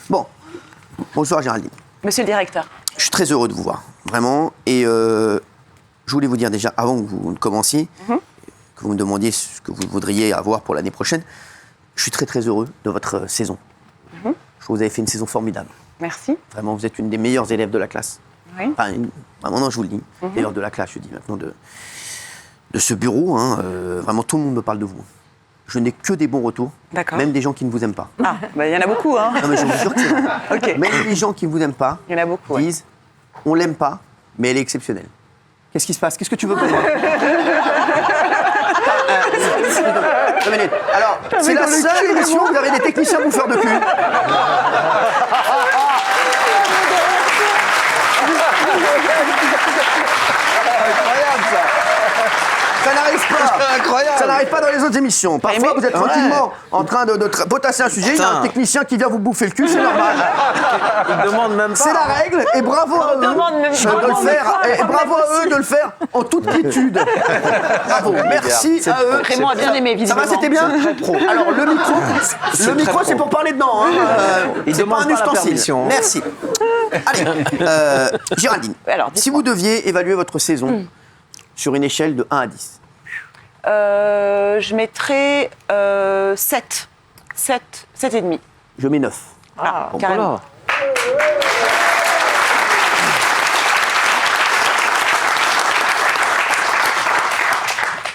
Bon, bonsoir Géraldine. Monsieur le directeur. Je suis très heureux de vous voir, vraiment. Et je voulais vous dire déjà, avant que vous ne commenciez, que vous me demandiez ce que vous voudriez avoir pour l'année prochaine, je suis très très heureux de votre saison. Je trouve que vous avez fait une saison formidable. Merci. Vraiment, vous êtes une des meilleures élèves de la classe. Oui. Enfin, vraiment, non, je vous le dis. D'ailleurs, de la classe, je dis maintenant de ce bureau. Vraiment, tout le monde me parle de vous. Je n'ai que des bons retours, D'accord. même des gens qui ne vous aiment pas. Ah, bah, il y en a beaucoup, hein. Non, mais je vous jure que c'est vrai. Ok. Même les gens qui ne vous aiment pas Il y en a beaucoup, ouais. disent on l'aime pas, mais elle est exceptionnelle. Qu'est-ce qui se passe? Qu'est-ce que tu veux pour moi? Deux minutes. Alors, c'est la seule émission où vous avez des techniciens bouffeurs de cul. Incroyable ça. Ça n'arrive pas. Incroyable. Ça n'arrive pas dans les autres émissions. Parfois, vous êtes tranquillement en train de potasser un sujet. Il y a un technicien qui vient vous bouffer le cul, c'est normal. Il demande même pas. C'est la règle, et bravo à eux demande même pas. de le faire. Et bravo à eux de le faire en toute quiétude. Bravo, merci à eux. Raymond a bien aimé, Ça visiblement. va, c'était bien. Alors le micro, c'est pour parler dedans. Il c'est demande pas un pas la ustensile. permission. Merci. Allez, Géraldine, Alors, si vous deviez évaluer votre saison sur une échelle de 1 à 10. Je mettrais 7. 7,5. Je mets 9. Ah, Bon, carrément. voilà.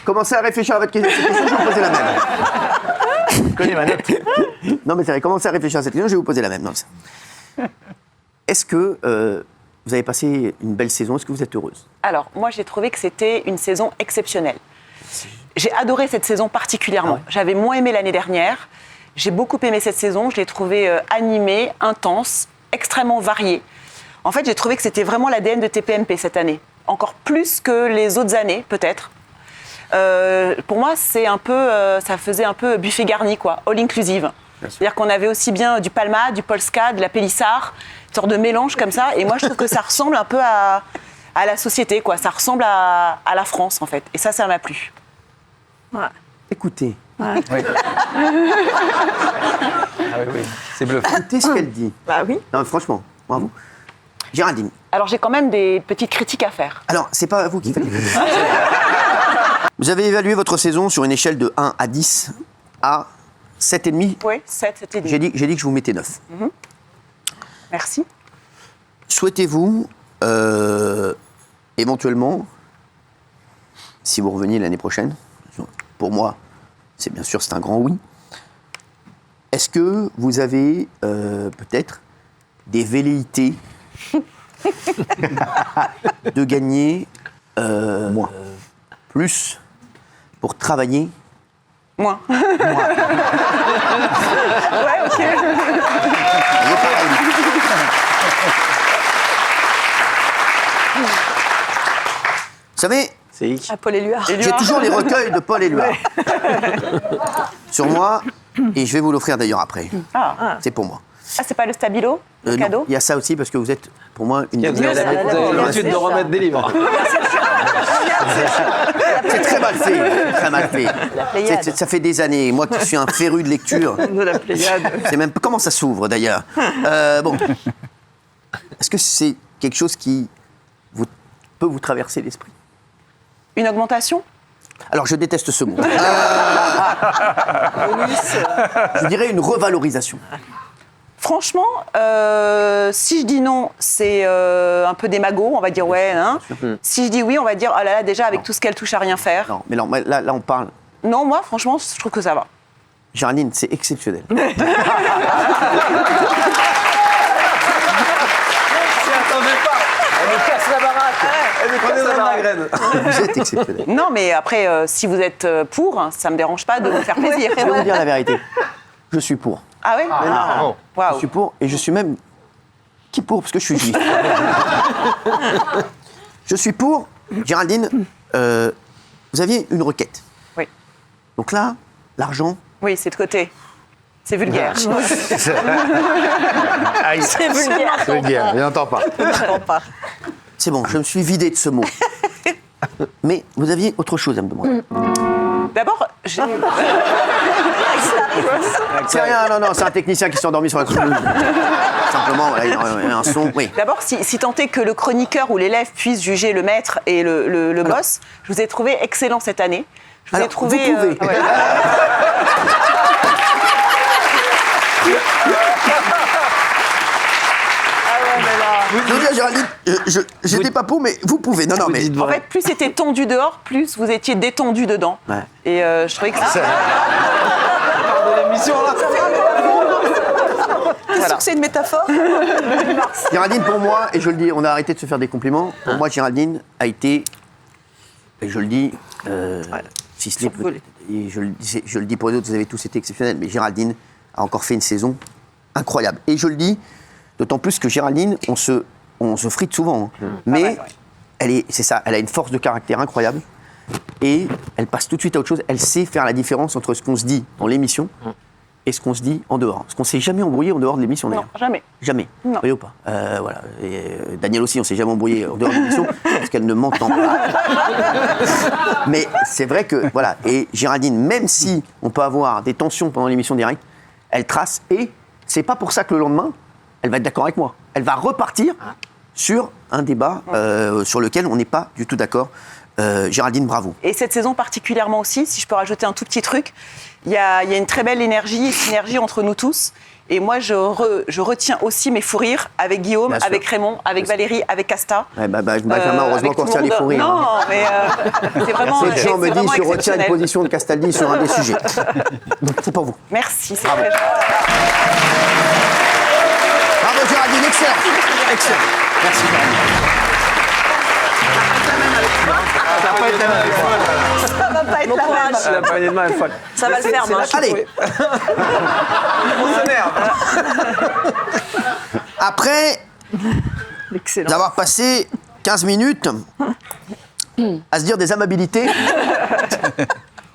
Commencez à réfléchir à votre question, je vais vous poser la même. Je connais ma note. Non, mais c'est vrai, commencez à réfléchir à cette question, je vais vous poser la même. Non, est-ce que vous avez passé une belle saison? Est-ce que vous êtes heureuse? Alors, moi, j'ai trouvé que c'était une saison exceptionnelle. J'ai adoré cette saison particulièrement. Ah ouais. J'avais moins aimé l'année dernière. J'ai beaucoup aimé cette saison. Je l'ai trouvée animée, intense, extrêmement variée. En fait, j'ai trouvé que c'était vraiment l'ADN de TPMP cette année. Encore plus que les autres années, peut-être. Pour moi, c'est un peu, ça faisait un peu buffet garni, quoi, all inclusive. C'est-à-dire qu'on avait aussi bien du Palma, du Polska, de la Pélissard, une sorte de mélange comme ça. Et moi, je trouve que ça ressemble un peu à la société, quoi. Ça ressemble à la France, en fait. Et ça m'a plu. Ouais. Écoutez. Oui. Ah oui. C'est bluffant. Écoutez ce qu'elle dit. Bah oui. Non, franchement, bravo. Géraldine, Alors, j'ai quand même des petites critiques à faire. alors, c'est pas vous qui faites. Vous avez évalué votre saison sur une échelle de 1 à 10 à 7,5. Oui, 7, c'était J'ai dit que je vous mettais 9. Merci. Souhaitez-vous, éventuellement, si vous reveniez l'année prochaine, pour moi, c'est bien sûr, c'est un grand oui, est-ce que vous avez peut-être des velléités de gagner moins, plus, pour travailler Moi. Ouais, ok. Vous savez, C'est Hic. À Paul Éluard. j'ai toujours les recueils de Paul Éluard sur moi, et je vais vous l'offrir d'ailleurs après. Ah, C'est pour moi. c'est pas le stabilo, le Non, cadeau? il y a ça aussi parce que vous êtes, pour moi, une Vous avez l'habitude de remettre des livres. C'est très mal fait, très mal fait. Pléiade. Ça fait des années, moi qui suis un féru de lecture. De la Pléiade. C'est même comment ça s'ouvre d'ailleurs. Bon, est-ce que c'est quelque chose qui peut vous traverser l'esprit? Une augmentation? Alors je déteste ce mot. Je dirais une revalorisation. Franchement, si je dis non, c'est un peu démago, on va dire ouais. Hein. Si je dis oui, on va dire oh là là, déjà avec tout ce qu'elle touche à rien faire. Non, mais là on parle. Non, moi, franchement, je trouve que ça va. Géraldine, c'est exceptionnel. Vous êtes exceptionnel. Non, mais après, si vous êtes pour, hein, ça me dérange pas de vous faire plaisir. Je vais vous dire la vérité. Je suis pour. Ah oui? bravo. Je Waouh. suis pour, et je suis même qui pour, parce que je suis juif. Je suis pour, Géraldine, vous aviez une requête. Oui. Donc là, l'argent, Oui, c'est de côté. C'est vulgaire. C'est vulgaire. C'est vulgaire, il n'entend pas. c'est bon, je me suis vidé de ce mot. Mais vous aviez autre chose à me demander. D'abord, j'ai... C'est rien, non, c'est un technicien qui s'est endormi sur la couche. Simplement, voilà, il y a un son. Oui. D'abord, si tant est que le chroniqueur ou l'élève puisse juger le maître et le boss, je vous ai trouvé excellent cette année. Je vous ai Alors, trouvé. vous pouvez. Ouais. Je veux dire, Géraldine, j'étais pas pour, mais vous pouvez. Non, mais. En fait, plus c'était tendu dehors, plus vous étiez détendu dedans. Ouais. Et je trouvais que ça. de l'émission là. T'es sûr que c'est une métaphore? Géraldine, pour moi, et je le dis, on a arrêté de se faire des compliments. Pour moi, Géraldine a été, et je le dis, si ce n'est peut-être, et je le dis pour les autres, vous avez tous été exceptionnels, mais Géraldine a encore fait une saison incroyable. Et je le dis, d'autant plus que Géraldine, on se frite souvent, hein. Mais c'est ça, elle a une force de caractère incroyable et elle passe tout de suite à autre chose. Elle sait faire la différence entre ce qu'on se dit dans l'émission et ce qu'on se dit en dehors. Parce qu'on ne s'est jamais embrouillé en dehors de l'émission, d'ailleurs. Non, jamais. Jamais. Non. Oui ou pas voilà. Et, Daniel aussi, on ne s'est jamais embrouillé en dehors de l'émission parce qu'elle ne m'entend pas. Mais c'est vrai que, voilà. Et Géraldine, même si on peut avoir des tensions pendant l'émission directe, elle trace et c'est pas pour ça que le lendemain, elle va être d'accord avec moi. Elle va repartir sur un débat sur lequel on n'est pas du tout d'accord. Géraldine, bravo. Et cette saison particulièrement aussi, si je peux rajouter un tout petit truc, il y a une très belle énergie et synergie entre nous tous. Et moi, je retiens aussi mes fous rires avec Guillaume, Bien sûr. avec Raymond, avec Valérie, avec Casta. Ouais, Benjamin, heureusement avec qu'on tout le retient les monde. fous rires. Non, mais c'est vraiment. Ces gens me c'est disent vraiment je retiens une exceptionnel. position de Castaldi sur un des sujets. Donc c'est pour vous. Merci, c'est très gentil. Bravo Géraldine, excellent. Excellent. Merci Géraldine. Ça va pas être la même fois. Ça va pas être Bon la courage. même. La poignée de main est folle. Ça va le faire, moi. Allez, On s'énerve. après Excellent. d'avoir passé 15 minutes à se dire des amabilités,